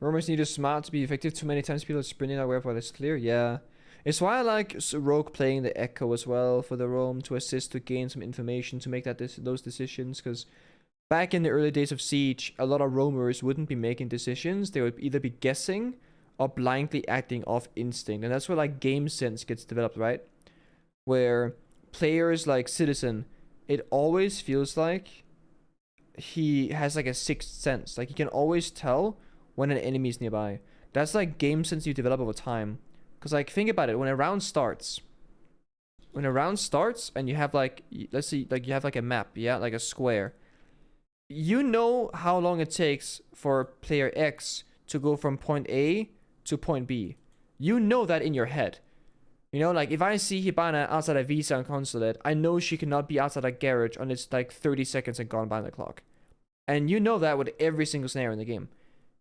Roamers need a smart to be effective. Too many times people are sprinting out wherever it's clear. Yeah. It's why I like Rogue playing the Echo as well for the roam to assist to gain some information to make those decisions. Because back in the early days of Siege, a lot of roamers wouldn't be making decisions. They would either be guessing or blindly acting off instinct. And that's where like game sense gets developed, right? Where players like Citizen, it always feels like he has like a sixth sense. Like he can always tell when an enemy is nearby. That's like game sense you develop over time. Because like think about it, when a round starts and you have like, let's see, like you have like a map, yeah, like a square. You know how long it takes for player X to go from point A to point B. You know that in your head. You know, like if I see Hibana outside a Visa on Consulate, I know she cannot be outside a garage and it's like 30 seconds and gone by the clock. And you know that with every single scenario in the game.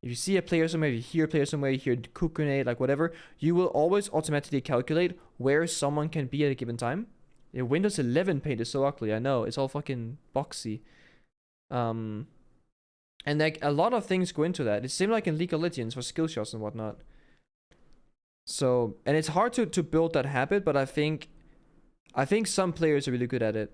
If you see a player somewhere, if you hear a player somewhere, you hear cook grenade, like whatever, you will always automatically calculate where someone can be at a given time. Yeah, Windows 11 paint is so ugly, I know. It's all fucking boxy. And like a lot of things go into that. It seems like in League of Legends for skill shots and whatnot. So, and it's hard to build that habit, but I think some players are really good at it.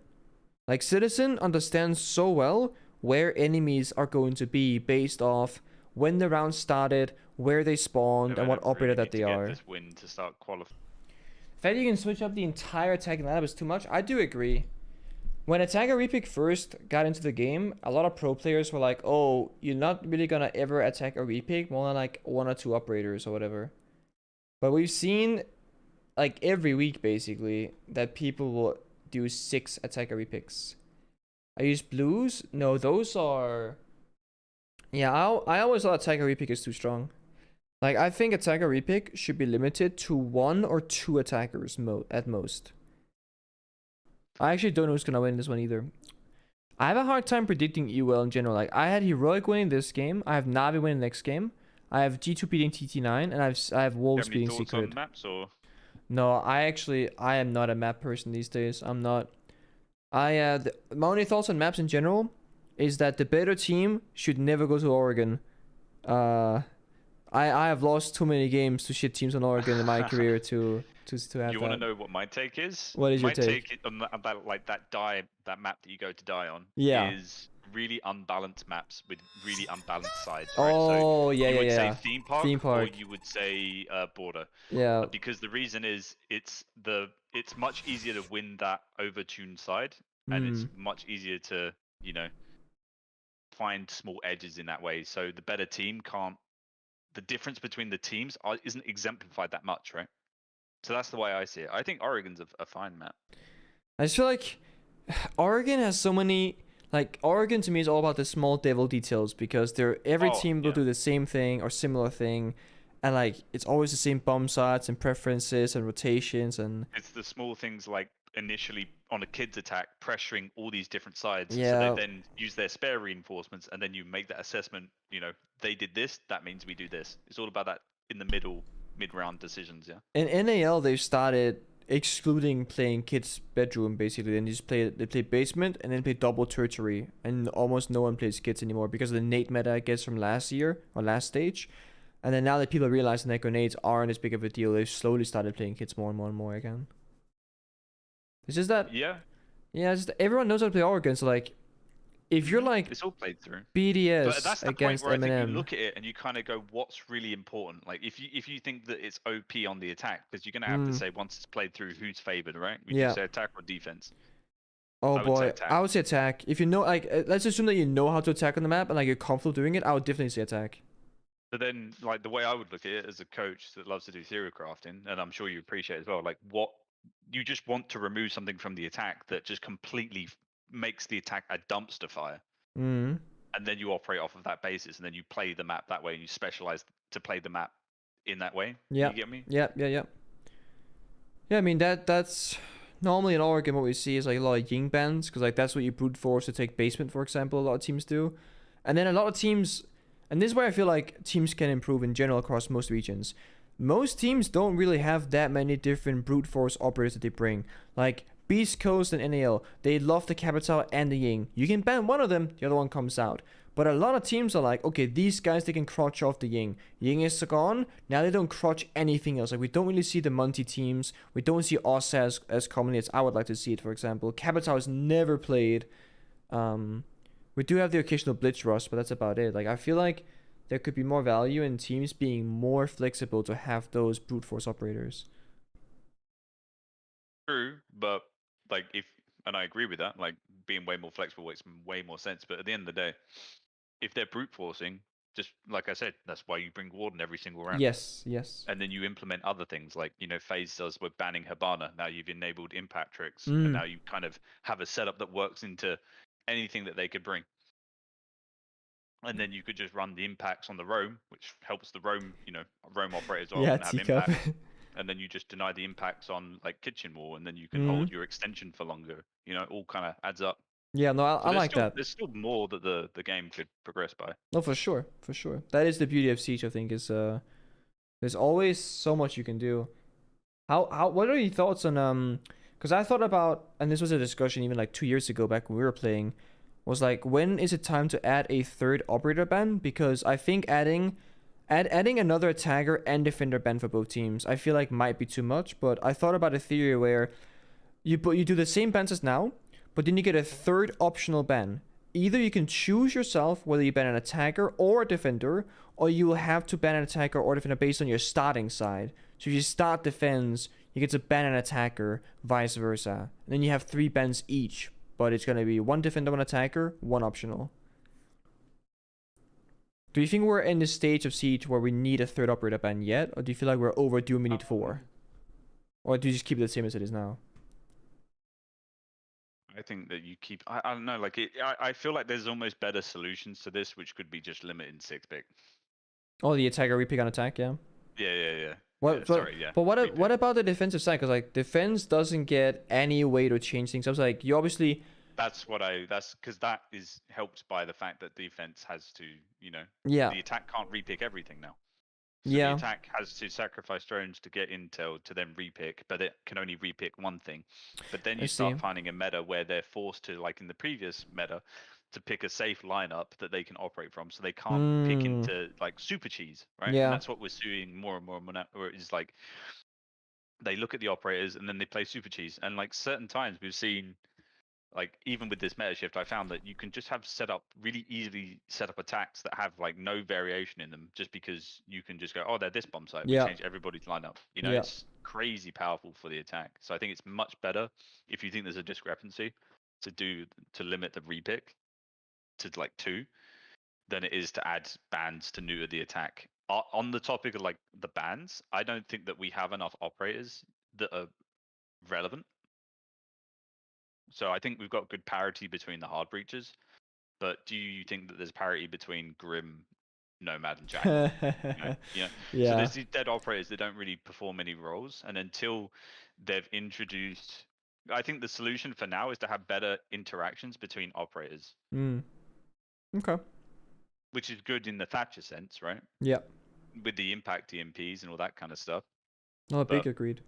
Like Citizen understands so well where enemies are going to be based off when the round started, where they spawned, and what operator that they are. This win to start qualifying. The fact you can switch up the entire attacking lineup is too much. I do agree. When Attacker Repick first got into the game, a lot of pro players were like, oh, you're not really gonna ever attack a Repick, more than like 1 or 2 operators or whatever. But we've seen, like every week basically, that people will do 6 Attacker Repicks. I use blues? No, those are... Yeah, I always thought Attacker Repick is too strong. Like, I think Attacker Repick should be limited to 1 or 2 attackers at most. I actually don't know who's gonna win this one either. I have a hard time predicting EUL in general. Like, I had Heroic winning this game, I have Navi winning the next game, I have G2 beating TT9, and I have Wolves beating Secret. On maps, or? No, I am not a map person these days. I'm not. My only thoughts on maps in general is that the better team should never go to Oregon. I have lost too many games to shit teams on Oregon in my career to have. You want to know what my take is? What is your take? My take about like that map that you go to die on. Yeah. Is really unbalanced maps with really unbalanced sides. Right? Oh, so you would say theme park, or you would say border. Yeah. Because the reason is it's much easier to win that overtuned side, and it's much easier to find small edges in that way. So the better team can't. The difference between the teams isn't exemplified that much, right? So that's the way I see it. I think Oregon's a fine map. I just feel like Oregon has so many. Like, Oregon to me is all about the small devil details, because every team will do the same thing or similar thing, and like it's always the same bomb sites and preferences and rotations, and it's the small things like initially on a kid's attack pressuring all these different sides, yeah. So they then use their spare reinforcements, and then you make that assessment, they did this, that means we do this. It's all about that in the mid-round decisions. Yeah, in NAL they've started excluding playing kids' bedroom basically, and they play basement and then play double tertiary, and almost no one plays kids anymore because of the nade meta I guess from last year or last stage. And then now that people realize that grenades aren't as big of a deal, they've slowly started playing kids more and more and more again. It's just that it's just everyone knows how to play Oregon, so like if you're like it's all played through BDS but that's the against point where I Eminem, think you look at it and you kind of go, what's really important? Like if you think that it's OP on the attack, because you're gonna have to say once it's played through who's favored, right? Would you say attack or defense? Oh boy, I would say attack. If you know, like, let's assume that you know how to attack on the map and like you're comfortable doing it, I would definitely say attack. But then, like, the way I would look at it as a coach that loves to do theory crafting, and I'm sure you appreciate as well, like, what you just want to remove something from the attack that just completely makes the attack a dumpster fire. And then you operate off of that basis, and then you play the map that way, and you specialize to play the map in that way. Yeah. You get me? Yeah. Yeah, I mean, that's normally in Oregon what we see is like a lot of Ying bans, because like that's what you brute force to take basement, for example, a lot of teams do. And then a lot of teams, and this is where I feel like teams can improve in general across most regions. Most teams don't really have that many different brute force operators that they bring. Like Beast Coast and NAL, they love the Capital and the Ying. You can ban one of them, the other one comes out. But a lot of teams are like, okay, these guys, they can crotch off the Ying. Ying is gone. Now they don't crotch anything else. Like, we don't really see the multi teams. We don't see Oss as commonly as I would like to see it, for example. Capital is never played. We do have the occasional Blitz Rush, but that's about it. Like, I feel like there could be more value in teams being more flexible to have those brute force operators. True, but like and I agree with that, like being way more flexible makes way more sense. But at the end of the day, if they're brute forcing, just like I said, that's why you bring Warden every single round. Yes, yes. And then you implement other things like, FaZe does with banning Hibana. Now you've enabled impact tricks, and now you kind of have a setup that works into anything that they could bring. And then you could just run the impacts on the roam, which helps the roam, roam operators on and have teacup. impact. And then you just deny the impacts on like kitchen wall, and then you can hold your extension for longer. All kind of adds up. Yeah, no, I like that. There's still more that the game could progress by. No, for sure, for sure. That is the beauty of Siege, I think, is there's always so much you can do. What are your thoughts on because I thought about, and this was a discussion even like 2 years ago back when we were playing, was like, when is it time to add a third operator ban? Because I think adding another attacker and defender ban for both teams, I feel like might be too much. But I thought about a theory where you do the same bans as now, but then you get a third optional ban. Either you can choose yourself whether you ban an attacker or a defender, or you will have to ban an attacker or defender based on your starting side. So if you start defense, you get to ban an attacker, vice versa. And then you have 3 bans each, but it's going to be 1 defender, 1 attacker, 1 optional. Do you think we're in the stage of Siege where we need a third operator ban yet? Or do you feel like we're overdue and we need 4? Or do you just keep it the same as it is now? I think that you keep. I don't know. Like I feel like there's almost better solutions to this, which could be just limiting 6-pick. Oh, the attacker repick on attack, yeah. Yeah. But what about the defensive side? Because like defense doesn't get any way to change things. I was like, you obviously. That's because that is helped by the fact that defense has to, Yeah. The attack can't repick everything now. So yeah. The attack has to sacrifice drones to get intel to then repick, but it can only repick one thing. But then you start finding a meta where they're forced to, like in the previous meta, to pick a safe lineup that they can operate from, so they can't pick into like super cheese, right? Yeah. And that's what we're seeing more and more. Where it's like they look at the operators and then they play super cheese, and like certain times we've seen. Like even with this meta shift, I found that you can just have really easily set up attacks that have like no variation in them, just because you can just go, oh, they're this bomb site. We change everybody's lineup. It's crazy powerful for the attack. So I think it's much better if you think there's a discrepancy to limit the repick to like 2 than it is to add bans to neuter the attack. On the topic of like the bans, I don't think that we have enough operators that are relevant. So I think we've got good parity between the hard breaches, but do you think that there's parity between Grim, Nomad, and Jack? Yeah. So there's these dead operators that don't really perform any roles, and until they've introduced, I think the solution for now is to have better interactions between operators. Okay. Which is good in the Thatcher sense, right? Yeah. With the impact EMPs and all that kind of stuff. No, big agreed.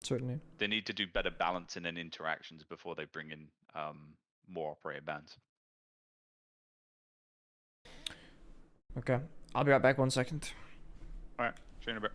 Certainly. They need to do better balancing and interactions before they bring in more operator bans. Okay. I'll be right back 1 second. All right. See you in a bit.